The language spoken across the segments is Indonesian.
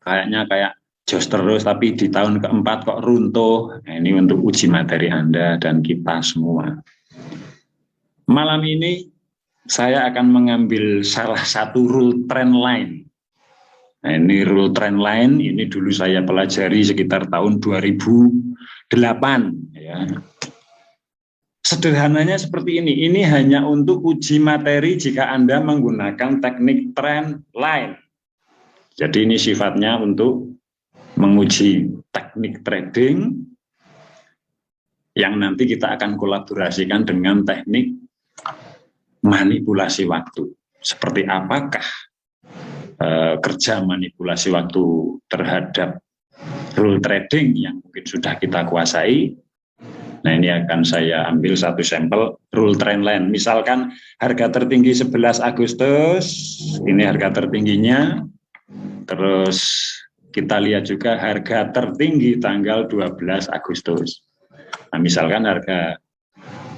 kayaknya kayak jos terus, tapi di tahun keempat kok runtuh. Nah, ini untuk uji materi Anda dan kita semua. Malam ini saya akan mengambil salah satu rule trend line. Nah, ini rule trend line, ini dulu saya pelajari sekitar tahun 2008. Ya. Sederhananya seperti ini hanya untuk uji materi jika Anda menggunakan teknik trend line. Jadi ini sifatnya untuk menguji teknik trading yang nanti kita akan kolaborasikan dengan teknik manipulasi waktu. Seperti apakah kerja manipulasi waktu terhadap rule trading yang mungkin sudah kita kuasai. Nah, ini akan saya ambil satu sampel rule trend line. Misalkan harga tertinggi 11 Agustus, ini harga tertingginya. Terus kita lihat juga harga tertinggi tanggal 12 Agustus. Nah, misalkan harga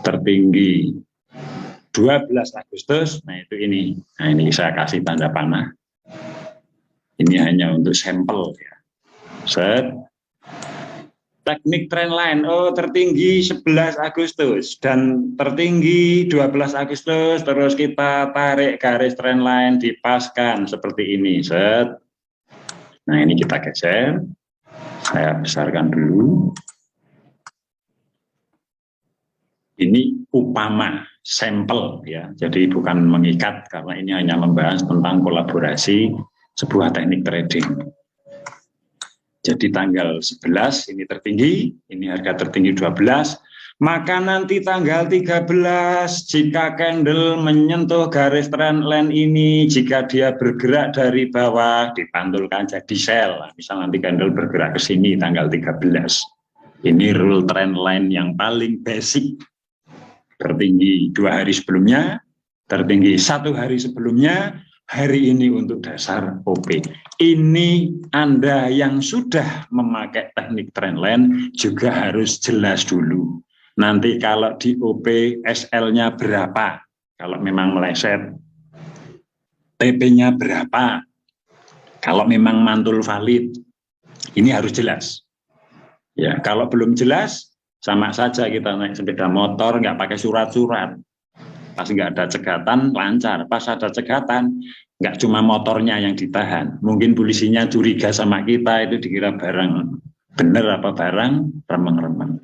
tertinggi 12 Agustus, nah itu ini. Nah, ini saya kasih tanda panah. Ini hanya untuk sampel ya. Set. Teknik trend line, tertinggi 11 Agustus dan tertinggi 12 Agustus, terus kita tarik garis trend line, dipaskan seperti ini, set. Nah, ini kita geser, saya besarkan dulu. Ini upama, sampel ya, jadi bukan mengikat karena ini hanya membahas tentang kolaborasi sebuah teknik trading. Jadi tanggal 11 ini tertinggi, ini harga tertinggi 12, maka nanti tanggal 13 jika candle menyentuh garis trend line ini, jika dia bergerak dari bawah dipantulkan jadi sell. Misal nanti candle bergerak ke sini tanggal 13. Ini rule trend line yang paling basic. Tertinggi 2 hari sebelumnya, tertinggi 1 hari sebelumnya, hari ini untuk dasar OP. Ini Anda yang sudah memakai teknik trend line juga harus jelas dulu. Nanti kalau di OP SL-nya berapa? Kalau memang meleset, TP-nya berapa? Kalau memang mantul valid, ini harus jelas. Ya, kalau belum jelas, sama saja kita naik sepeda motor nggak pakai surat-surat. Pas nggak ada cegatan lancar, pas ada cegatan nggak cuma motornya yang ditahan, mungkin polisinya curiga sama kita, itu dikira barang bener apa barang remeng-remeng.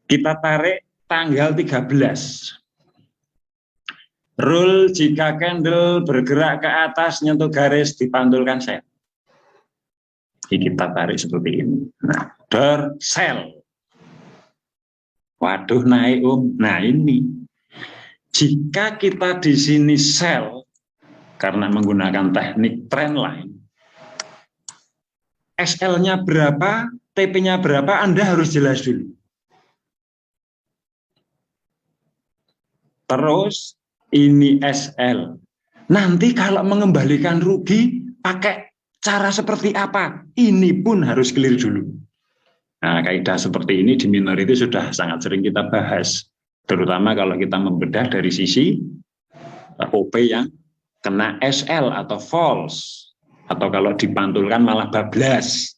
Kita tarik tanggal 13. Rule jika candle bergerak ke atas nyentuh garis dipantulkan sell. Kita tarik seperti ini. Nah, sell. Waduh, naik Nah, ini jika kita di sini sell karena menggunakan teknik trend line, SL-nya berapa, TP-nya berapa, Anda harus jelas dulu. Terus ini SL. Nanti kalau mengembalikan rugi pakai cara seperti apa? Ini pun harus clear dulu. Nah, kaidah seperti ini di minor itu sudah sangat sering kita bahas, terutama kalau kita membedah dari sisi OP yang kena SL atau false, atau kalau dipantulkan malah bablas.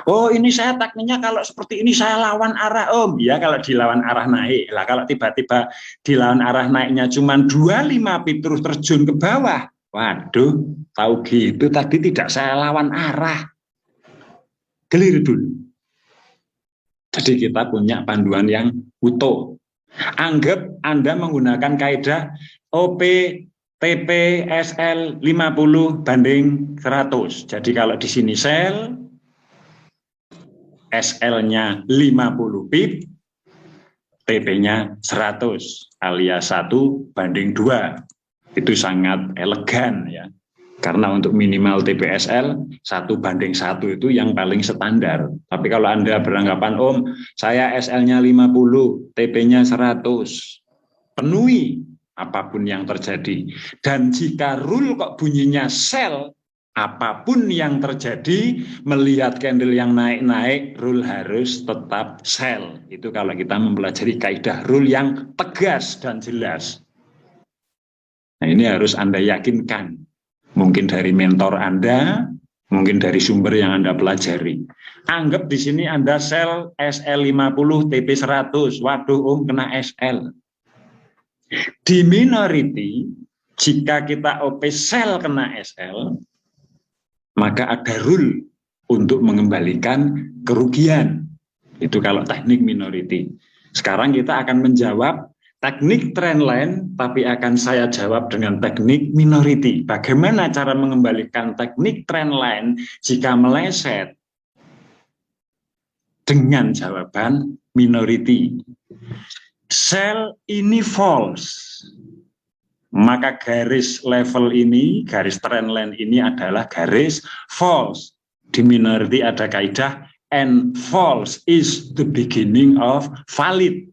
Oh, ini saya tekniknya kalau seperti ini saya lawan arah ya, kalau dilawan arah naik lah. Kalau tiba-tiba dilawan arah naiknya cuma 25 pip terus terjun ke bawah, waduh, tahu gitu tadi tidak saya lawan arah. Clear dulu. Jadi kita punya panduan yang utuh. Anggap Anda menggunakan kaidah OP TP SL 50 banding 100. Jadi kalau di sini sell, SL-nya 50 pip, TP-nya 100 alias 1 banding 2. Itu sangat elegan ya. Karena untuk minimal TPSL 1 banding 1 itu yang paling standar. Tapi kalau Anda beranggapan saya SL-nya 50, TP-nya 100, penuhi apapun yang terjadi. Dan jika rule kok bunyinya sell, apapun yang terjadi, melihat candle yang naik-naik, rule harus tetap sell. Itu kalau kita mempelajari kaidah rule yang tegas dan jelas. Nah, ini harus Anda yakinkan. Mungkin dari mentor Anda, mungkin dari sumber yang Anda pelajari. Anggap di sini Anda sel SL50 TP100. Waduh, kena SL. Di minority, jika kita OP sel kena SL, maka ada rule untuk mengembalikan kerugian. Itu kalau teknik minority. Sekarang kita akan menjawab teknik trendline, tapi akan saya jawab dengan teknik minority. Bagaimana cara mengembalikan teknik trendline jika meleset dengan jawaban minority? Sel ini false, maka garis level ini, garis trendline ini adalah garis false. Di minority ada kaidah and false is the beginning of valid.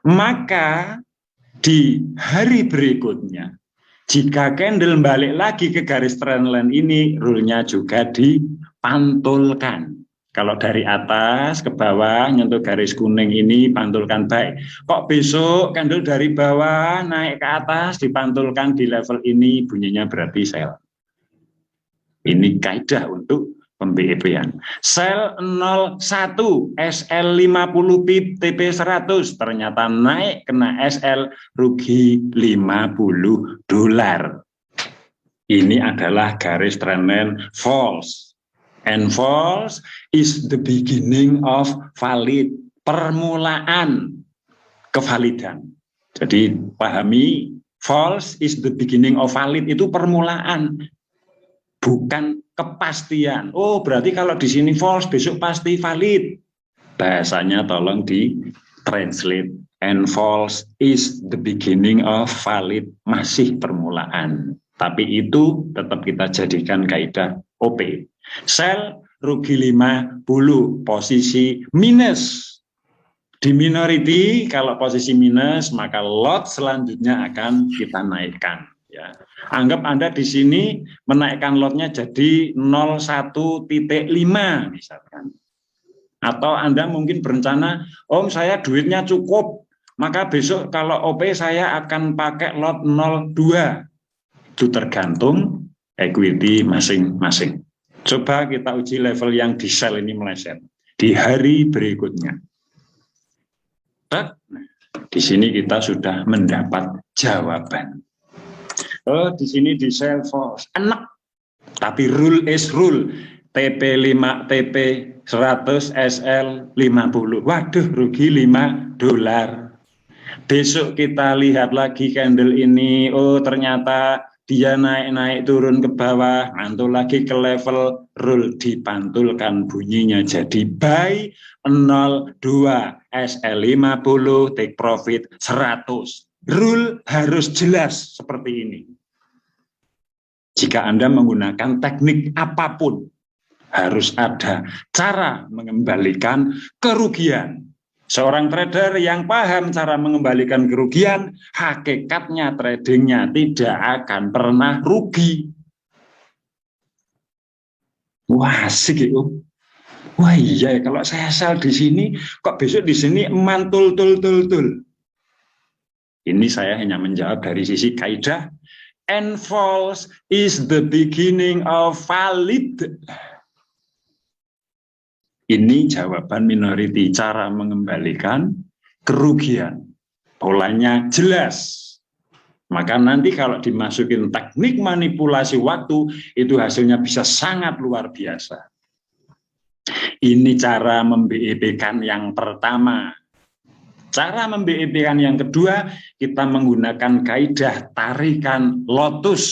Maka di hari berikutnya, jika candle balik lagi ke garis trendline ini, rule-nya juga dipantulkan. Kalau dari atas ke bawah nyentuh garis kuning ini pantulkan baik. Kok besok candle dari bawah naik ke atas dipantulkan di level ini, bunyinya berarti sell. Ini kaidah untuk pem-BEP-an. Sell 01 SL50 pip TP100 ternyata naik kena SL, rugi $50. Ini adalah garis trendline false. And false is the beginning of valid. Permulaan kevalidan. Jadi pahami, false is the beginning of valid itu permulaan, bukan kepastian. Oh, berarti kalau di sini false, besok pasti valid. Bahasanya tolong di translate. And false is the beginning of valid, masih permulaan. Tapi itu tetap kita jadikan kaidah OP. Sell rugi 50, posisi minus. Di minority kalau posisi minus maka lot selanjutnya akan kita naikkan. Ya. Anggap Anda di sini menaikkan lotnya jadi 01.5 misalkan. Atau Anda mungkin berencana, Om saya duitnya cukup, maka besok kalau OP saya akan pakai lot 02. Itu tergantung equity masing-masing. Coba kita uji level yang di sell ini meleset di hari berikutnya. Nah, di sini kita sudah mendapat jawaban. Oh, di sini di sell false, enak. Tapi rule is rule. TP5 TP 100 SL 50. Waduh, rugi $5. Besok kita lihat lagi candle ini, oh ternyata dia naik-naik turun ke bawah, mantul lagi ke level rule, dipantulkan bunyinya jadi buy 02 SL50 take profit 100. Rule harus jelas seperti ini. Jika Anda menggunakan teknik apapun, harus ada cara mengembalikan kerugian. Seorang trader yang paham cara mengembalikan kerugian, hakikatnya tradingnya tidak akan pernah rugi. Wah, asik itu. Wah iya, kalau saya sell di sini, kok besok di sini mantul tul. Ini saya hanya menjawab dari sisi kaidah. And false is the beginning of valid. Ini jawaban minority, cara mengembalikan kerugian. Polanya jelas. Maka nanti kalau dimasukin teknik manipulasi waktu, itu hasilnya bisa sangat luar biasa. Ini cara mem-BEP-kan yang pertama. Cara mem-BEP-kan yang kedua, kita menggunakan kaidah tarikan lotus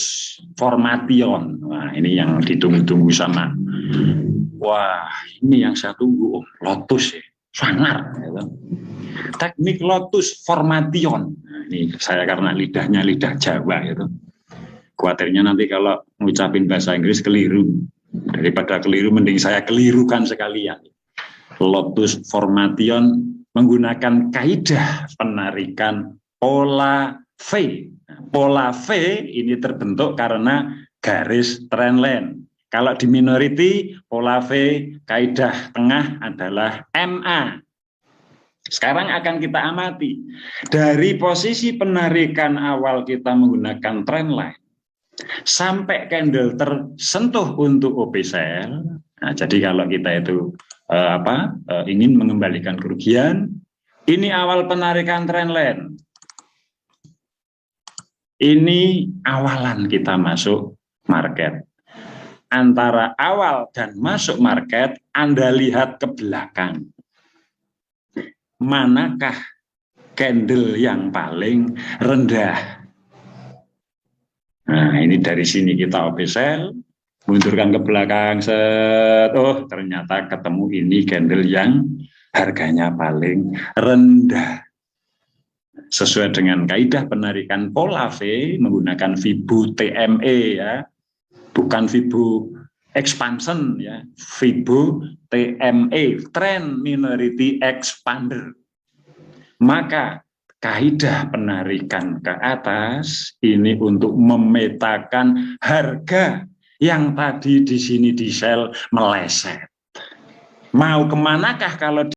formation. Nah, ini yang ditunggu-tunggu sama. Wah, ini yang saya tunggu, lotus ya, sangar. Gitu. Teknik lotus formation. Nah, ini saya karena lidahnya lidah Jawa gitu. Khawatirnya nanti kalau ngucapin bahasa Inggris keliru. Daripada keliru, mending saya kelirukan sekalian. Lotus formation menggunakan kaidah penarikan pola V. Pola V ini terbentuk karena garis trendline. Kalau di minority, pola V, kaidah tengah adalah MA. Sekarang akan kita amati. Dari posisi penarikan awal kita menggunakan trendline. sampai candle tersentuh untuk OP sell. Nah, jadi kalau kita itu ingin mengembalikan kerugian, ini awal penarikan trendline. Ini awalan kita masuk market. Antara awal dan masuk market, Anda lihat ke belakang. Manakah candle yang paling rendah? Nah, ini dari sini kita OP sell, mundurkan ke belakang, ternyata ketemu ini candle yang harganya paling rendah. Sesuai dengan kaidah penarikan pola V menggunakan Fibo TME ya, bukan Fibo expansion ya, Fibo TME, Trend Minority Expander. Maka kaidah penarikan ke atas ini untuk memetakan harga yang tadi di sini di sell meleset. Mau kemanakah kalau